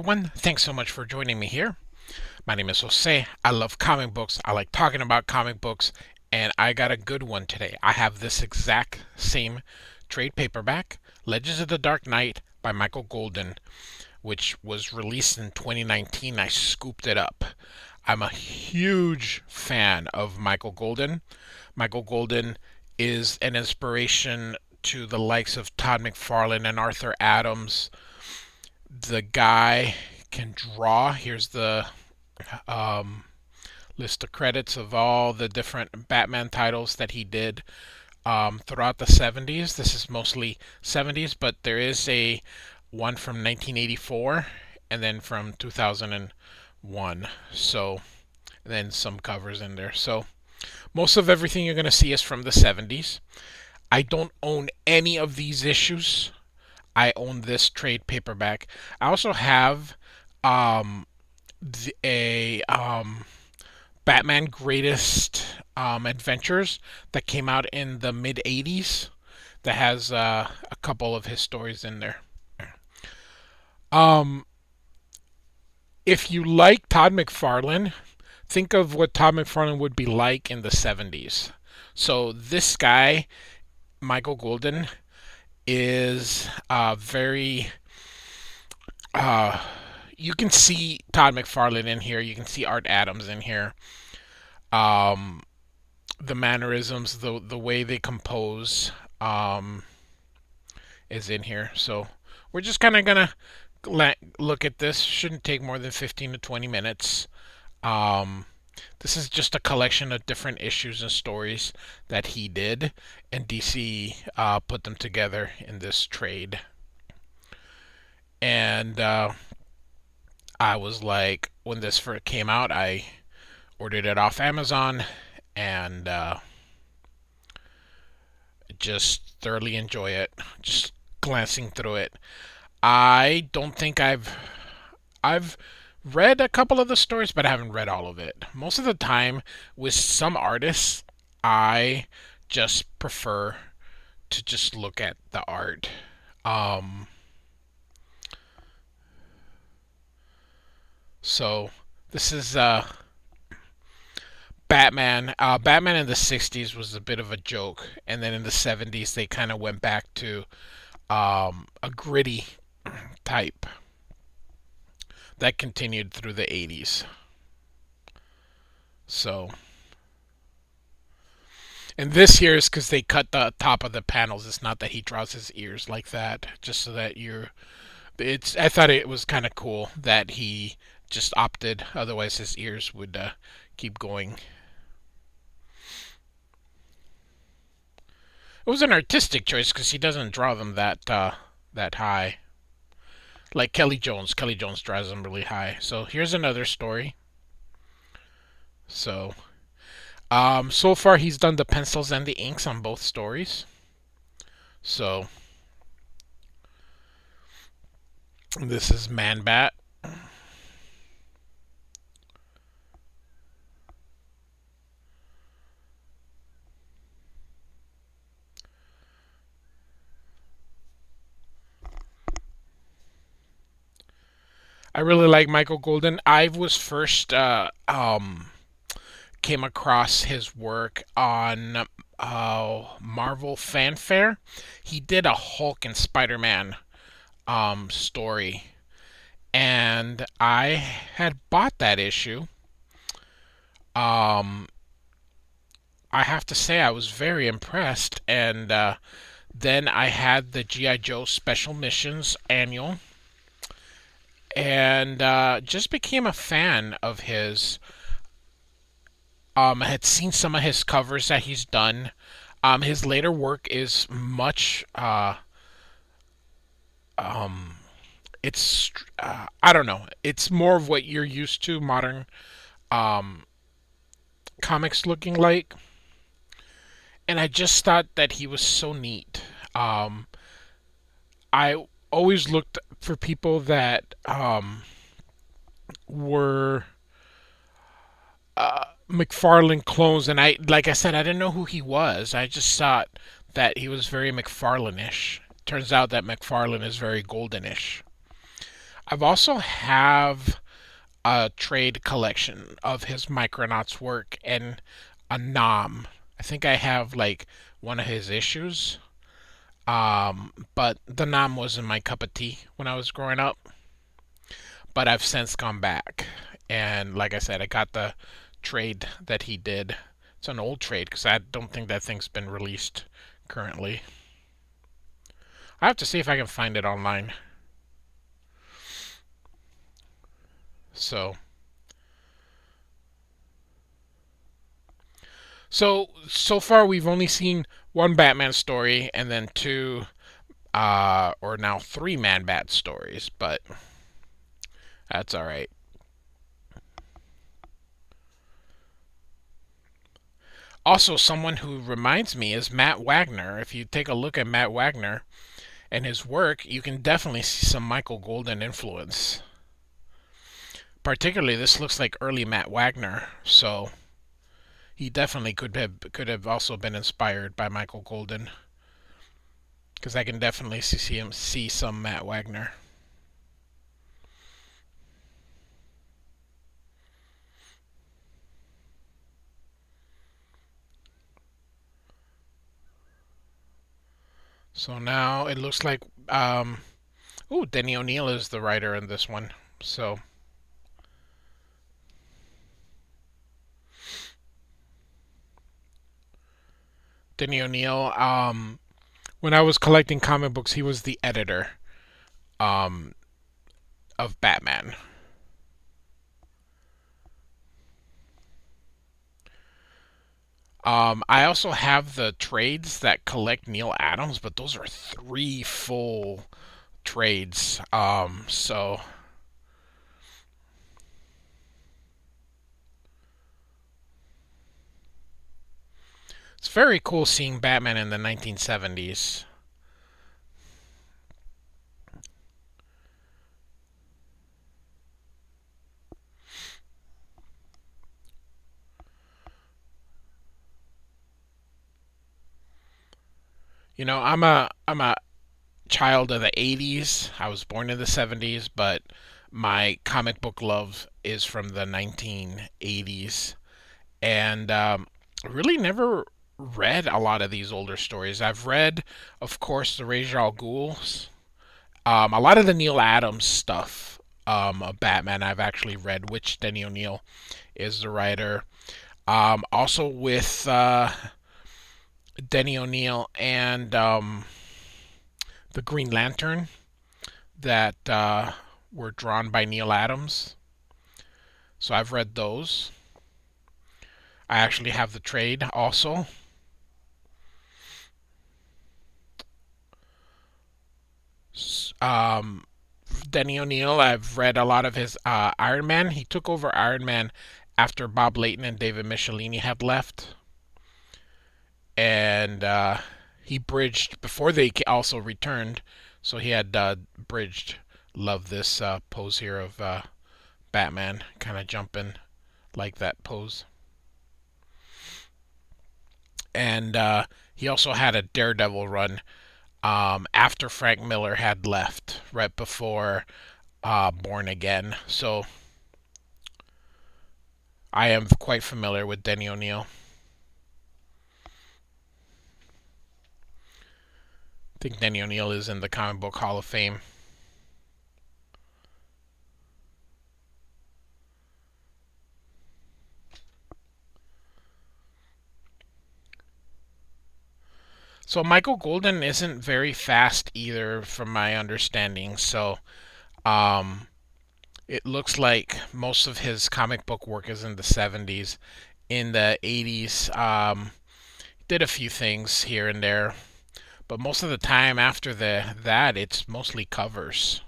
everyone. Thanks so much for joining me here. My name is Jose. I love comic books. I like talking about comic books, and I got a good one today. I have this exact same trade paperback, Legends of the Dark Knight by Michael Golden, which was released in 2019. I scooped it up. I'm a huge fan of Michael Golden. Michael Golden is an inspiration to the likes of Todd McFarlane and Arthur Adams. The guy can draw. Here's the um, list of credits of all the different Batman titles that he did throughout the 70s. This is mostly 70s, but there is a one from 1984 and then from 2001. So, and then some covers in there. So, most of everything you're going to see is from the 70s. I don't own any of these issues. I own this trade paperback. I also have um, a Batman Greatest Adventures that came out in the mid 80s that has a couple of his stories in there. Um, if you like Todd McFarlane, think of what Todd McFarlane would be like in the 70s. So this guy, Michael Golden, is very uh, you can see Todd McFarlane in here. You can see Art Adams in here. Um, the mannerisms, the way they compose, is in here. So we're just kind of gonna look at this. Shouldn't take more than 15 to 20 minutes. Um, this is just a collection of different issues and stories that he did, and DC put them together in this trade. And I was like, when this first came out, I ordered it off Amazon and just thoroughly enjoy it. Just glancing through it, I don't think I've read a couple of the stories, but I haven't read all of it. Most of the time, with some artists, I just prefer to just look at the art. Um, so this is Batman. Batman in the '60s was a bit of a joke, and then in the '70s they kind of went back to a gritty type that continued through the '80s. So, and this here is because they cut the top of the panels. It's not that he draws his ears like that, just so that you're. It's. I thought it was kind of cool that he just opted. Otherwise, his ears would keep going. It was an artistic choice because he doesn't draw them that high. Like Kelly Jones. Kelly Jones draws them really high. So here's another story. So, so far he's done the pencils and the inks on both stories. So this is Man Bat. I really like Michael Golden. I was first came across his work on Marvel Fanfare. He did a Hulk and Spider-Man story, and I had bought that issue. Um, I have to say I was very impressed, and then I had the GI Joe Special Missions annual, and just became a fan of his. I had seen some of his covers that he's done. His later work is much. Um, it's I don't know. It's more of what you're used to modern um, comics looking like, and I just thought that he was so neat. Um, I always looked for people that were McFarlane clones, and like I said, I didn't know who he was. I just thought that he was very McFarlane-ish. Turns out that McFarlane is very Goldenish. I've also have a trade collection of his Micronauts work and a Nom. I think I have like one of his issues. But the Nom wasn't my cup of tea when I was growing up. But I've since gone back, and like I said, I got the trade that he did. It's an old trade because I don't think that thing's been released currently. I have to see if I can find it online. So, so far we've only seen one Batman story and then two, or now three Man Bat stories, but that's all right. Also, someone who reminds me is Matt Wagner. If you take a look at Matt Wagner and his work, you can definitely see some Michael Golden influence. Particularly, this looks like early Matt Wagner, so he definitely could have also been inspired by Michael Golden, because I can definitely see some Matt Wagner. So now it looks like oh, Denny O'Neil is the writer in this one. So Denny O'Neil, when I was collecting comic books, he was the editor um, of Batman. I also have the trades that collect Neil Adams, but those are three full trades. So it's very cool seeing Batman in the 1970s. I'm a child of the 80s. I was born in the 70s, but my comic book love is from the 1980s. And really never read a lot of these older stories. I've read, of course, the Ra's al Ghul's, a lot of the Neil Adams stuff. Of Batman, I've actually read, which Denny O'Neil is the writer. Also with Denny O'Neil and the Green Lantern that were drawn by Neil Adams. So I've read those. I actually have the trade also. Um, Denny O'Neil, I've read a lot of his Iron Man. He took over Iron Man after Bob Layton and David Michelinie had left. And he bridged before they also returned. So he had bridged. Love this pose here of Batman kind of jumping like that pose. And he also had a Daredevil run after Frank Miller had left, right before Born Again. So I am quite familiar with Denny O'Neil. I think Denny O'Neil is in the Comic Book Hall of Fame. So Michael Golden isn't very fast either, from my understanding. So um, it looks like most of his comic book work is in the 70s. In the 80s, did a few things here and there, but most of the time after that, it's mostly covers.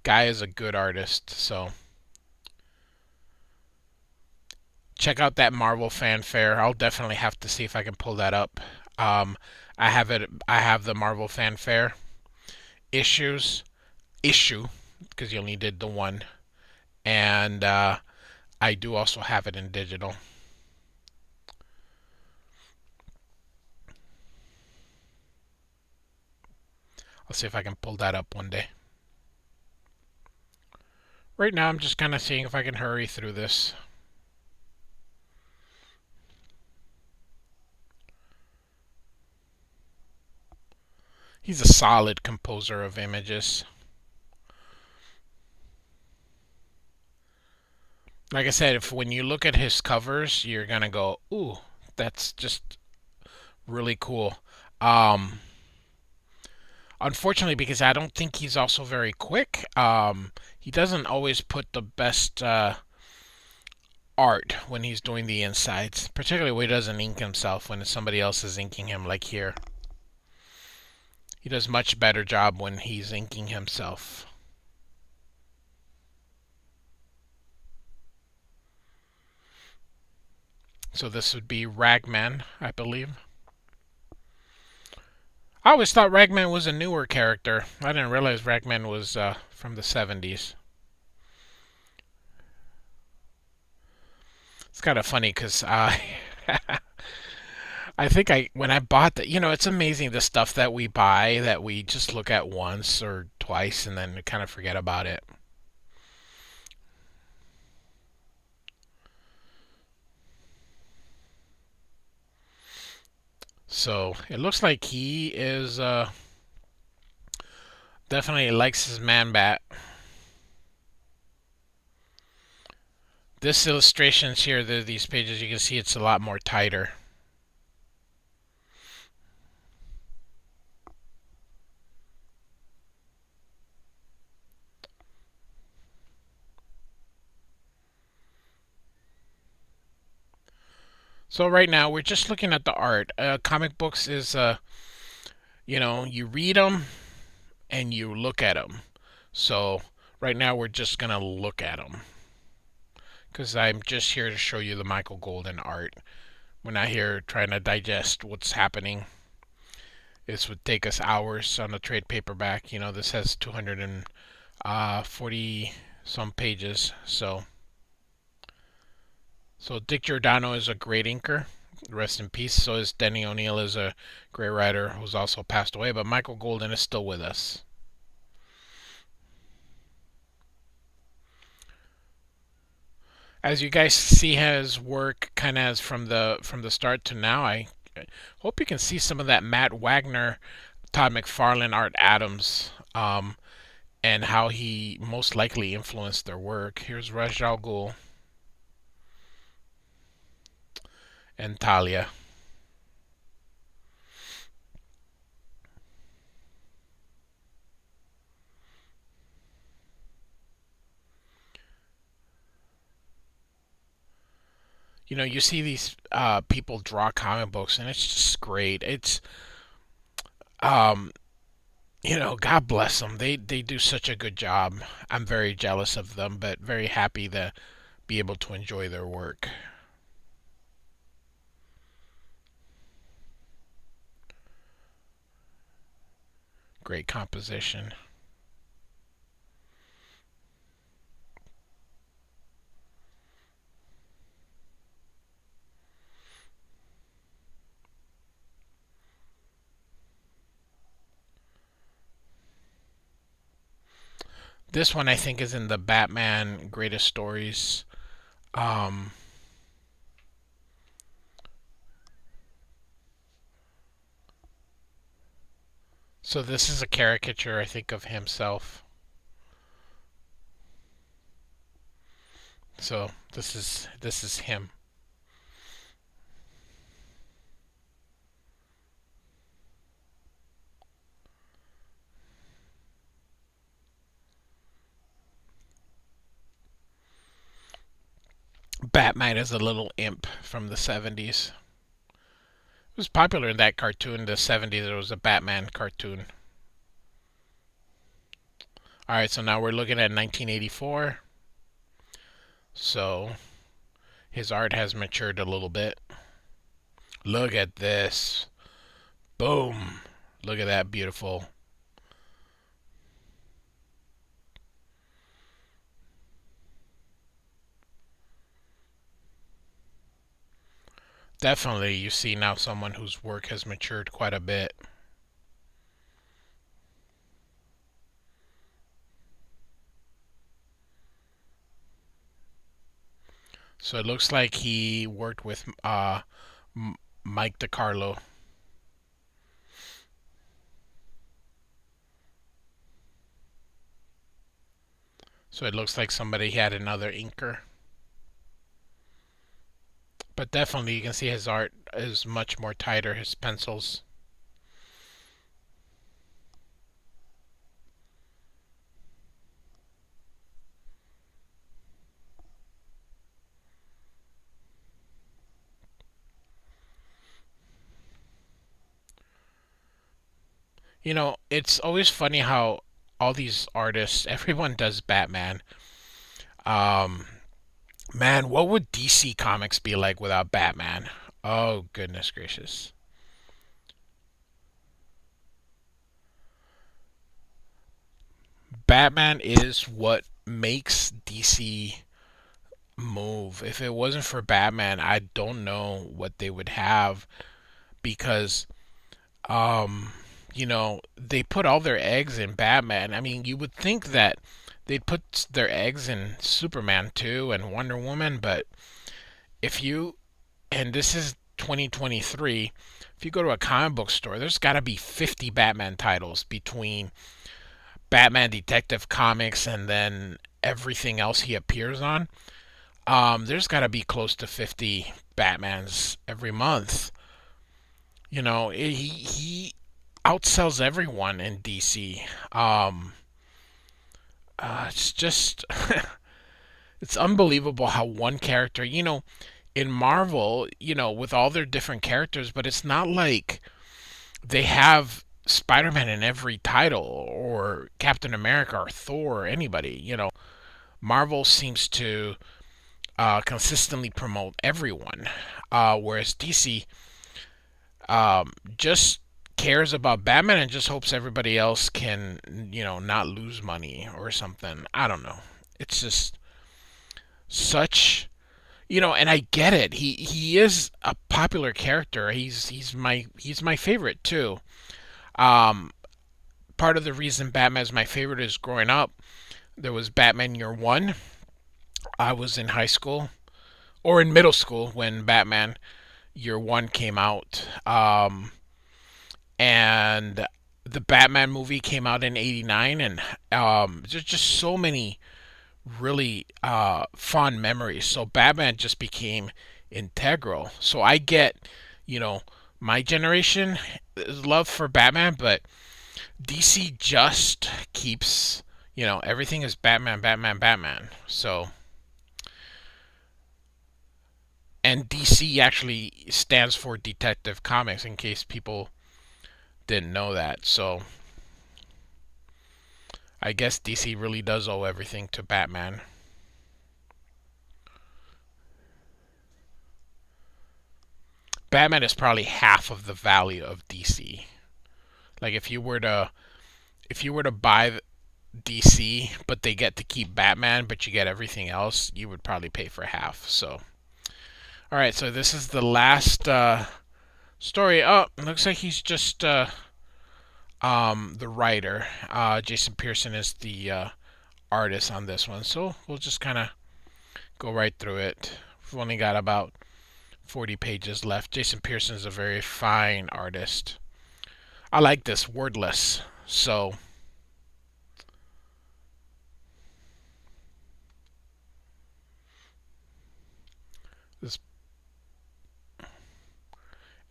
Guy is a good artist, so check out that Marvel fanfare. I'll definitely have to see if I can pull that up. Um, I have it. I have the Marvel fanfare issues issue because you only did the one, and I do also have it in digital. Let's see if I can pull that up one day. Right now, I'm just kind of seeing if I can hurry through this. He's a solid composer of images. Like I said, if when you look at his covers, you're gonna go, "Ooh, that's just really cool." Um, Unfortunately, because I don't think he's also very quick. He doesn't always put the best art when he's doing the insides, particularly when he doesn't ink himself when somebody else is inking him, like here. He does much better job when he's inking himself. So this would be Ragman, I believe. I always thought Ragman was a newer character. I didn't realize Ragman was from the 70s. It's kind of funny because I think when I bought that, it's amazing the stuff that we buy that we just look at once or twice and then kind of forget about it. So it looks like he is definitely likes his man bat. This illustrations here, these pages, you can see it's a lot more tighter. So right now we're just looking at the art. Comic books is, you read them and you look at them. So right now we're just gonna look at them because I'm just here to show you the Michael Golden art. We're not here trying to digest what's happening. This would take us hours on a trade paperback. This has 240 some pages. So Dick Giordano is a great inker. Rest in peace. So is Denny O'Neil, is a great writer who's also passed away. But Michael Golden is still with us. As you guys see his work kind of as from the start to now, I hope you can see some of that Matt Wagner, Todd McFarlane, Art Adams, and how he most likely influenced their work. Here's Ra's al Ghul and Talia. You see these people draw comic books, and it's just great. It's um, God bless them. They do such a good job. I'm very jealous of them, but very happy to be able to enjoy their work. Great composition. This one I think is in the Batman Greatest Stories. Um, so this is a caricature I think of himself. So this is him. Batman is a little imp from the 70s. It was popular in that cartoon in the 70s. There was a Batman cartoon. All right, so now we're looking at 1984. So his art has matured a little bit. Look at this. Boom. Look at that beautiful. Definitely, you see now someone whose work has matured quite a bit. So it looks like he worked with Mike DiCarlo. So it looks like somebody had another inker. But definitely you can see his art is much more tighter, his pencils. It's always funny how all these artists, everyone does Batman. Um, Man, what would DC Comics be like without Batman? Oh, goodness gracious. Batman is what makes DC move. If it wasn't for Batman, I don't know what they would have because um they put all their eggs in Batman. I mean, you would think that they'd put their eggs in Superman too and Wonder Woman, but if you and this is 2023, if you go to a comic book store, there's got to be 50 Batman titles between Batman Detective Comics and then everything else he appears on. There's got to be close to 50 Batmans every month. He outsells everyone in DC. It's just it's unbelievable how one character, in Marvel, with all their different characters, but it's not like they have Spider-Man in every title or Captain America or Thor or anybody. Marvel seems to consistently promote everyone, whereas DC just cares about Batman and just hopes everybody else can, not lose money or something. I don't know. It's just such, and I get it. He is a popular character. He's my favorite too. Um, Part of the reason Batman is my favorite is growing up, there was Batman Year One. I was in high school or in middle school when Batman Year One came out. And the Batman movie came out in '89, and there's just so many really fond memories. So Batman just became integral. So I get, you know, my generation love for Batman, but DC just keeps, everything is Batman, Batman, Batman. So, and DC actually stands for Detective Comics in case people didn't know that. So, I guess DC really does owe everything to Batman. Batman is probably half of the value of DC. Like if you were to buy DC, but they get to keep Batman, but you get everything else, you would probably pay for half. So, all right. So this is the last story. Oh, it looks like he's just the writer. Jason Pearson is the artist on this one. So we'll just kind of go right through it. We've only got about 40 pages left. Jason Pearson is a very fine artist. I like this wordless. So this,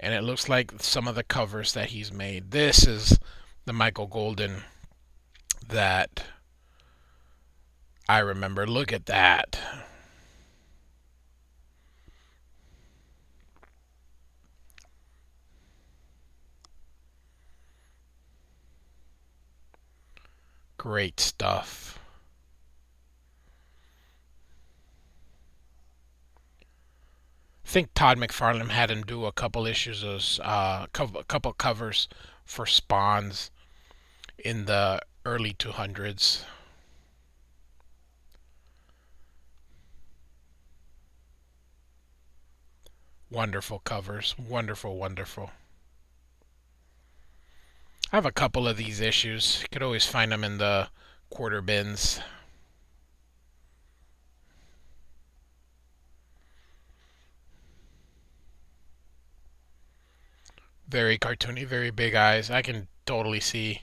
and it looks like some of the covers that he's made. This is the Michael Golden that I remember. Look at that. Great stuff. I think Todd McFarlane had him do a couple issues of a couple covers for Spawns in the early 200s. Wonderful covers. Wonderful, wonderful. I have a couple of these issues. You could always find them in the quarter bins. Very cartoony, very big eyes. I can totally see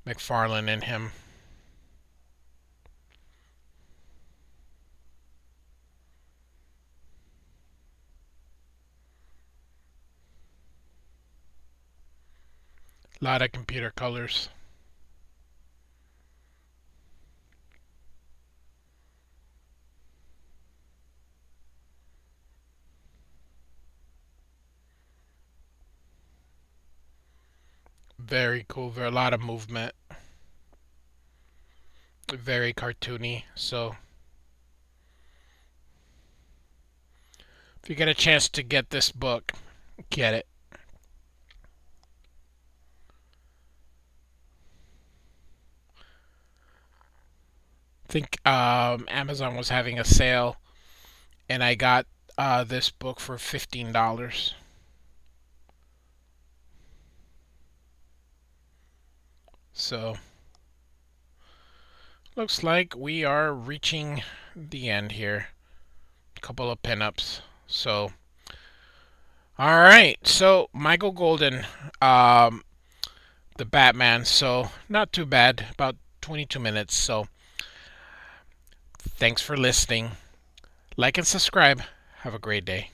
McFarlane in him. A lot of computer colors. Very cool. Very a lot of movement. Very cartoony. So if you get a chance to get this book, get it. I think Amazon was having a sale, and I got this book for $15. So looks like we are reaching the end here. A couple of pinups. So all right. So Michael Golden, the Batman. So not too bad. About 22 minutes. So thanks for listening. Like and subscribe. Have a great day.